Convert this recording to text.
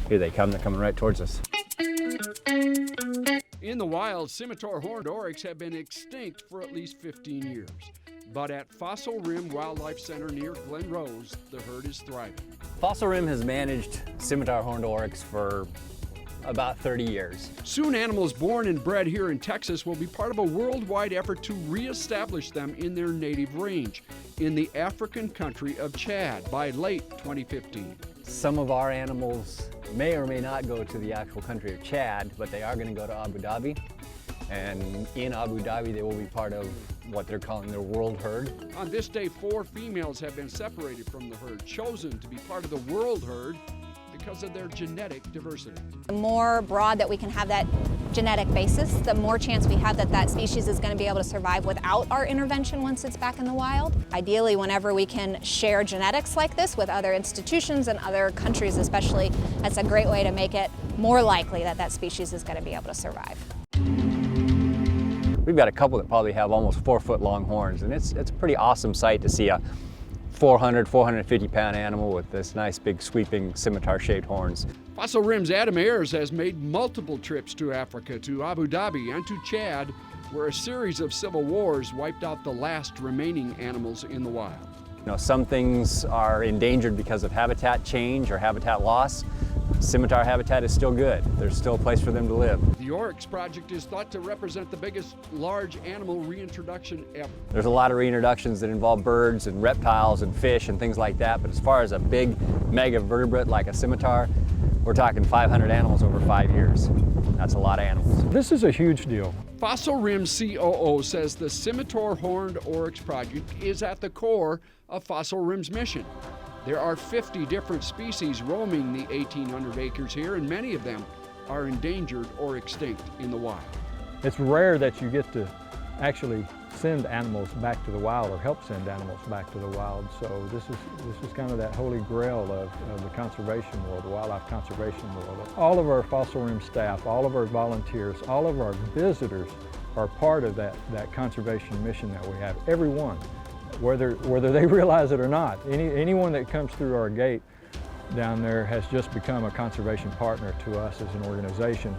Here they come, they're coming right towards us. In the wild, scimitar horned oryx have been extinct for at least 15 years. But at Fossil Rim Wildlife Center near Glen Rose, the herd is thriving. Fossil Rim has managed scimitar horned oryx for about 30 years. Soon animals born and bred here in Texas will be part of a worldwide effort to reestablish them in their native range in the African country of Chad by late 2015. Some of our animals may or may not go to the actual country of Chad, but they are going to go to Abu Dhabi. And in Abu Dhabi, they will be part of what they're calling their world herd. On this day, 4 females have been separated from the herd, chosen to be part of the world herd because of their genetic diversity. The more broad that we can have that genetic basis, the more chance we have that that species is going to be able to survive without our intervention once it's back in the wild. Ideally, whenever we can share genetics like this with other institutions and other countries especially, that's a great way to make it more likely that that species is going to be able to survive. We've got a couple that probably have almost 4-foot long horns, and it's a pretty awesome sight to see a 450 pound animal with this nice big sweeping scimitar shaped horns. Fossil Rim's Adam Ayers has made multiple trips to Africa, to Abu Dhabi and to Chad, where a series of civil wars wiped out the last remaining animals in the wild. You know, some things are endangered because of habitat change or habitat loss. Scimitar habitat is still good. There's still a place for them to live. The Oryx project is thought to represent the biggest large animal reintroduction ever. There's a lot of reintroductions that involve birds and reptiles and fish and things like that, but as far as a big mega vertebrate like a scimitar, we're talking 500 animals over 5 years. That's a lot of animals. This is a huge deal. Fossil Rim COO says the scimitar horned oryx project is at the core of Fossil Rim's mission. There are 50 different species roaming the 1,800 acres here, and many of them are endangered or extinct in the wild. It's rare that you get to actually send animals back to the wild or help send animals back to the wild. So this is kind of that holy grail of the conservation world, the wildlife conservation world. All of our Fossil Rim staff, all of our volunteers, all of our visitors are part of that conservation mission that we have, everyone. Whether they realize it or not. Anyone that comes through our gate down there has just become a conservation partner to us as an organization.